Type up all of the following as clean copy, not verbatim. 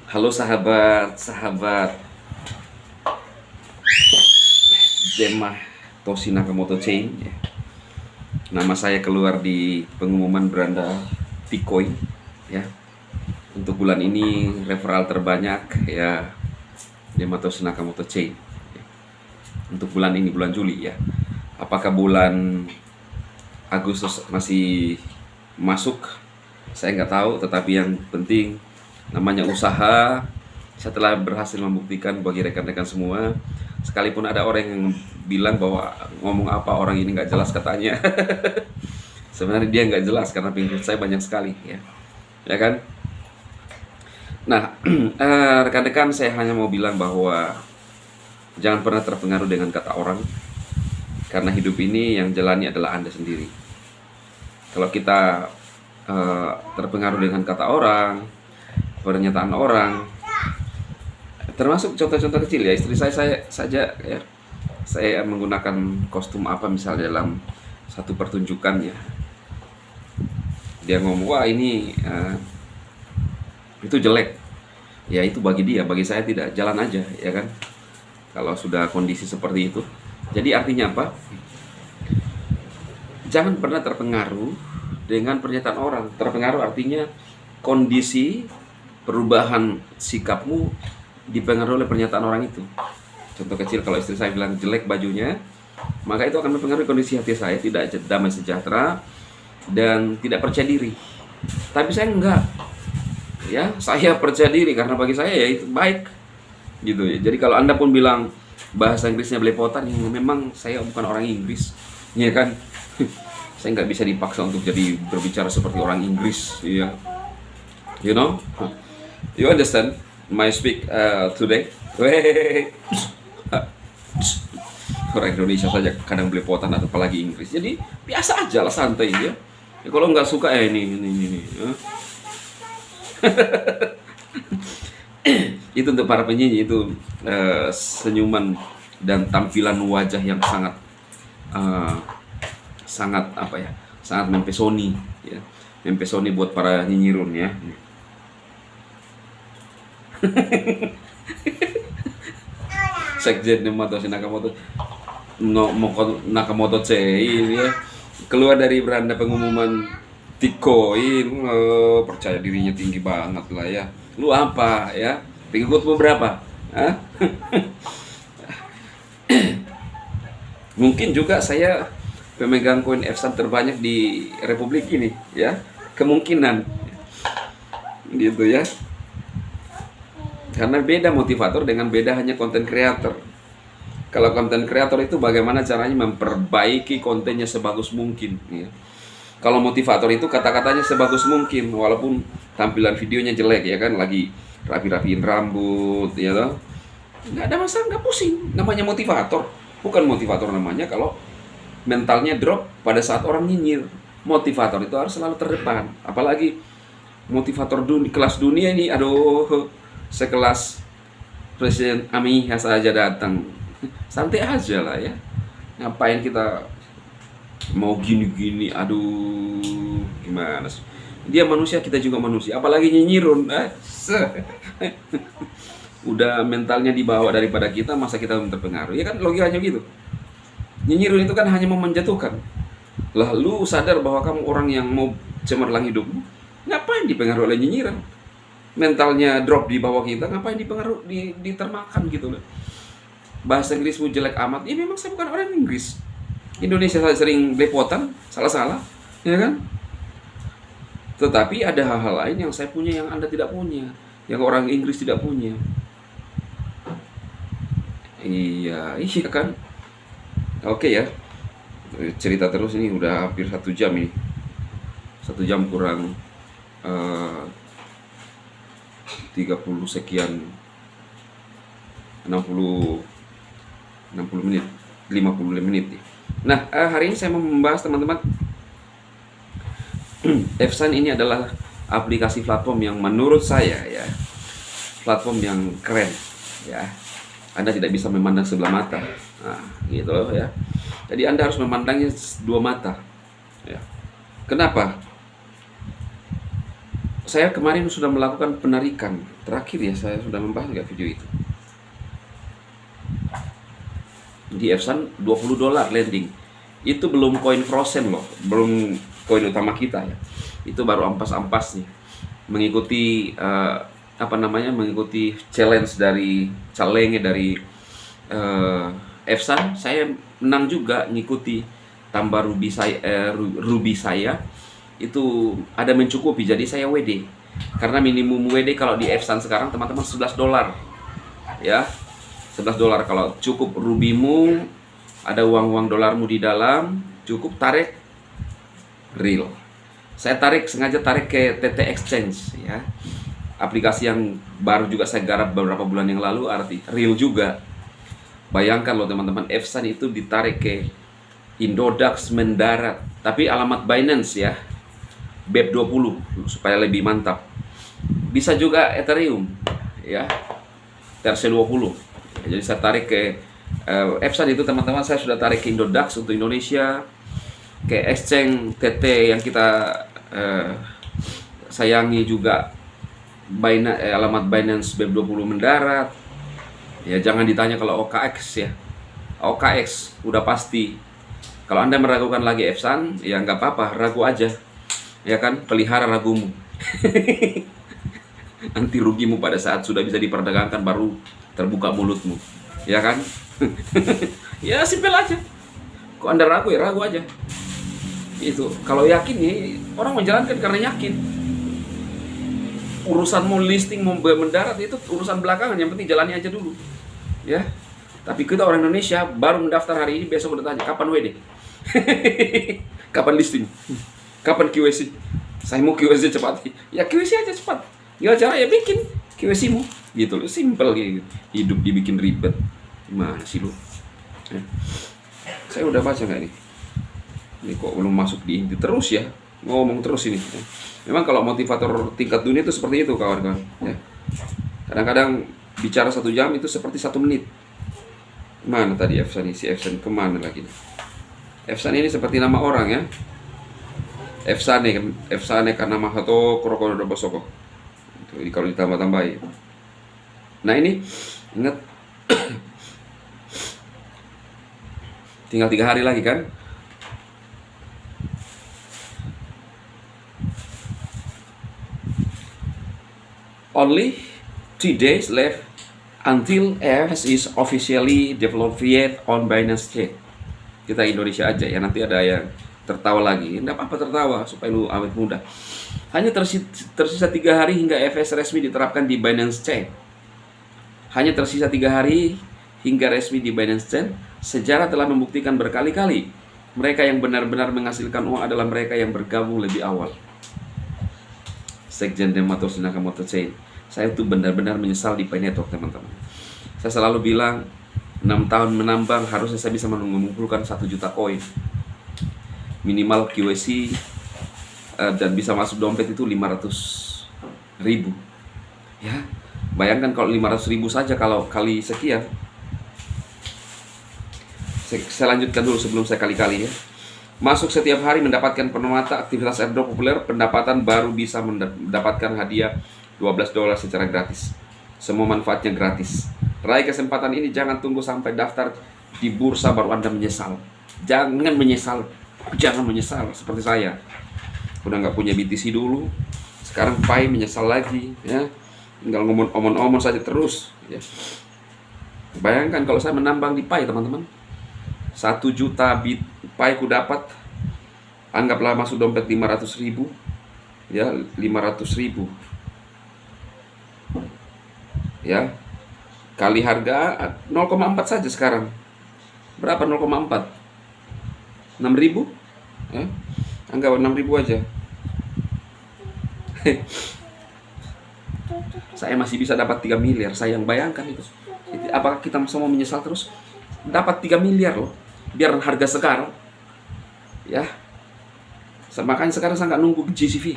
Halo sahabat Demah Toshi Nakamoto Chain. Nama saya keluar di pengumuman beranda Bitcoin ya. Untuk bulan ini referral terbanyak ya Demah Toshi Nakamoto Chain. Untuk bulan ini, bulan Juli ya. Apakah bulan Agustus masih masuk? Saya nggak tahu, tetapi yang penting namanya usaha. Saya telah berhasil membuktikan bagi rekan-rekan semua, sekalipun ada orang yang bilang bahwa ngomong apa orang ini nggak jelas katanya. Sebenarnya dia nggak jelas karena pengikut saya banyak sekali ya kan. Nah, rekan-rekan, saya hanya mau bilang bahwa jangan pernah terpengaruh dengan kata orang, karena hidup ini yang jalani adalah Anda sendiri. Kalau kita terpengaruh dengan kata orang, pernyataan orang, termasuk contoh-contoh kecil ya, istri saya saja ya, saya menggunakan kostum apa misalnya dalam satu pertunjukan ya, dia ngomong wah ini itu jelek ya, itu bagi dia, bagi saya tidak, jalan aja ya kan, kalau sudah kondisi seperti itu. Jadi artinya apa? Jangan pernah terpengaruh dengan pernyataan orang. Terpengaruh artinya kondisi perubahan sikapmu dipengaruhi oleh pernyataan orang itu. Contoh kecil, kalau istri saya bilang jelek bajunya, maka itu akan mempengaruhi kondisi hati saya, tidak damai sejahtera dan tidak percaya diri. Tapi saya enggak ya, saya percaya diri karena bagi saya ya itu baik gitu ya. Jadi kalau Anda pun bilang bahasa Inggrisnya belepotan, ya memang saya bukan orang Inggris ya kan. Saya nggak bisa dipaksa untuk jadi berbicara seperti orang Inggris ya, you know, you understand my speak today. Orang Indonesia saja kadang belepotan, atau apalagi Inggris. Jadi biasa aja lah, santai ya. Kalau nggak suka ya ini ya. Itu untuk para penyanyi itu senyuman dan tampilan wajah yang sangat apa ya, sangat mempesoni ya, mempesoni buat para nyinyirun ya. Sekjen Toshi Nakamoto Nakamoto Chain ya, keluar dari beranda pengumuman Bitcoin, percaya dirinya tinggi banget lah ya. Lu apa ya? Pengikutmu berapa? Hah? Mungkin juga saya pemegang koin Epson terbanyak di Republik ini ya, kemungkinan gitu ya. Karena beda motivator dengan beda hanya konten kreator. Kalau konten kreator itu bagaimana caranya memperbaiki kontennya sebagus mungkin ya. Kalau motivator itu kata-katanya sebagus mungkin walaupun tampilan videonya jelek ya kan, lagi rapi-rapiin rambut ya toh, nggak ada masalah, nggak pusing. Namanya motivator. Bukan motivator namanya kalau mentalnya drop pada saat orang nyinyir. Motivator itu harus selalu terdepan. Apalagi motivator kelas dunia ini, aduh, sekelas Presiden Amiha saja datang. Santai aja lah ya. Ngapain kita mau gini-gini, aduh, gimana sih? Dia manusia, kita juga manusia. Apalagi nyinyirun, udah mentalnya dibawa daripada kita, masa kita terpengaruh? Ya kan logikanya gitu. Nyinyirun itu kan hanya mau menjatuhkan. Lah lu sadar bahwa kamu orang yang mau cemerlang hidupmu, ngapain dipengaruhi oleh nyinyiran? Mentalnya drop di bawah kita, ngapain dipengaruh, ditermakan gitu loh. Bahasa Inggrismu jelek amat, ya memang saya bukan orang Inggris. Indonesia saya sering belepotan, salah-salah, ya kan? Tetapi ada hal-hal lain yang saya punya yang Anda tidak punya, yang orang Inggris tidak punya. Iya kan? Oke ya, cerita terus ini udah hampir 1 jam ini, 1 jam kurang 30 sekian, 60 menit, 50 menit. Nah, hari ini saya mau membahas teman-teman, Epson ini adalah aplikasi platform yang menurut saya ya, platform yang keren ya. Anda tidak bisa memandang sebelah mata, nah, gitu loh ya. Jadi Anda harus memandangnya 2 mata ya. Kenapa? saya kemarin sudah melakukan penarikan terakhir ya, saya sudah membahas nggak video itu di Efsan $20 landing. Itu belum koin frozen loh, belum koin utama kita ya. Itu baru ampas-ampas nih, mengikuti mengikuti challenge dari Calenge dari Efsan. Saya menang juga, ngikuti tambah ruby saya itu ada mencukupi, jadi saya WD. Karena minimum WD kalau di Efsan sekarang teman-teman $11 ya, $11. Kalau cukup rubimu, ada uang dolarmu di dalam, cukup tarik real. Saya sengaja tarik ke TT Exchange ya, aplikasi yang baru juga saya garap beberapa bulan yang lalu, arti real juga. Bayangkan loh teman-teman, Efsan itu ditarik ke Indodax mendarat, tapi alamat Binance ya, BEP20 supaya lebih mantap. Bisa juga Ethereum ya, TRC20. Jadi saya tarik ke Efsan itu teman-teman, saya sudah tarik ke Indodax untuk Indonesia, ke exchange TT yang kita sayangi juga, alamat Binance BEP20 mendarat. Ya jangan ditanya kalau OKX ya, OKX udah pasti. Kalau Anda meragukan lagi Efsan, ya nggak apa-apa, ragu aja ya kan, pelihara ragumu. Nanti rugimu pada saat sudah bisa diperdagangkan baru terbuka mulutmu, ya kan? Ya simpel aja. Kok Anda ragu ya ragu aja. Itu kalau yakin nih, orang menjalankan karena yakin. Urusan mau listing mau mendarat itu urusan belakangan, yang penting jalani aja dulu ya. Tapi kita orang Indonesia baru mendaftar hari ini, besok udah tanya kapan WD. Kapan listing, kapan QC. Saya mau QC cepat, ya QC aja cepat. Gimana cara ya, bikin QC-mu gitu loh, simple gitu. Hidup dibikin ribet, gimana sih lu ya. Saya udah baca nggak nih? Ini kok belum masuk di inti terus ya, ngomong terus ini. Memang kalau motivator tingkat dunia itu seperti itu kawan-kawan ya. Kadang-kadang bicara 1 jam itu seperti 1 menit. Mana tadi Efsan ini? Si Efsan kemana lagi? Efsan ini seperti nama orang ya. Efsane karena Mahato Krokodo Bosoko. Itu kalau ditambah-tambahin. Nah ini ingat tinggal 3 hari lagi kan? Only 3 days left until EFS is officially developed on Binance Chain. Kita Indonesia aja ya, nanti ada yang tertawa lagi. Nggak apa-apa tertawa, supaya lu awet muda. Hanya tersisa 3 hari hingga EFS resmi diterapkan di Binance Chain. Hanya tersisa 3 hari hingga resmi di Binance Chain. Sejarah telah membuktikan berkali-kali, mereka yang benar-benar menghasilkan uang adalah mereka yang bergabung lebih awal. Sekjen Satoshi Nakamoto Chain. Saya tuh benar-benar menyesal di Pi Network teman-teman. Saya selalu bilang 6 tahun menambang harusnya saya bisa mengumpulkan 1 juta koin minimal QC, dan bisa masuk dompet itu 500.000 ya. Bayangkan kalau 500.000 saja, kalau kali sekian. Saya lanjutkan dulu sebelum saya kali-kali ya. Masuk setiap hari, mendapatkan pemanfaatan aktivitas airdrop populer, pendapatan baru, bisa mendapatkan hadiah $12 secara gratis. Semua manfaatnya gratis. Raih kesempatan ini, jangan tunggu sampai daftar di bursa baru Anda menyesal. Jangan menyesal seperti saya. Udah nggak punya BTC dulu, sekarang Pi menyesal lagi ya. Tinggal omong saja terus ya. Bayangkan kalau saya menambang di Pi teman-teman, 1 juta Pi ku dapat, anggaplah masuk dompet 500.000 ya, 500.000 ya, kali harga 0,4 saja sekarang. Berapa 0,4? 6.000 ya? Anggap 6.000 aja. Saya masih bisa dapat 3 miliar. Sayang, bayangkan itu. Apakah kita semua menyesal terus? Dapat 3 miliar loh, biar harga sekarang ya. Makanya sekarang saya nggak nunggu GCV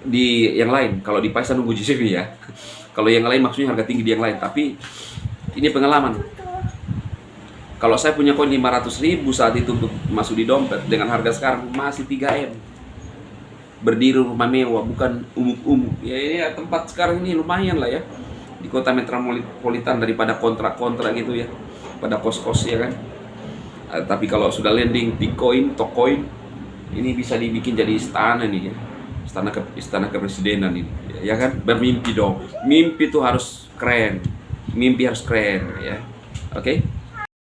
di yang lain. Kalau di Pi saya nunggu GCV ya. Kalau yang lain maksudnya harga tinggi di yang lain. Tapi ini pengalaman. Kalau saya punya koin 500.000 saat itu untuk masuk di dompet, dengan harga sekarang masih 3M. berdiri rumah mewah, bukan umuk-umuk. Ya ini ya, tempat sekarang ini lumayan lah ya di kota metropolitan daripada kontrak-kontrak gitu ya, pada kos-kos ya kan. Tapi kalau sudah landing Bitcoin, Tokoin, ini bisa dibikin jadi istana nih ya, istana kepresidenan ini, ya kan? Bermimpi dong, mimpi tuh harus keren, mimpi harus keren ya, oke?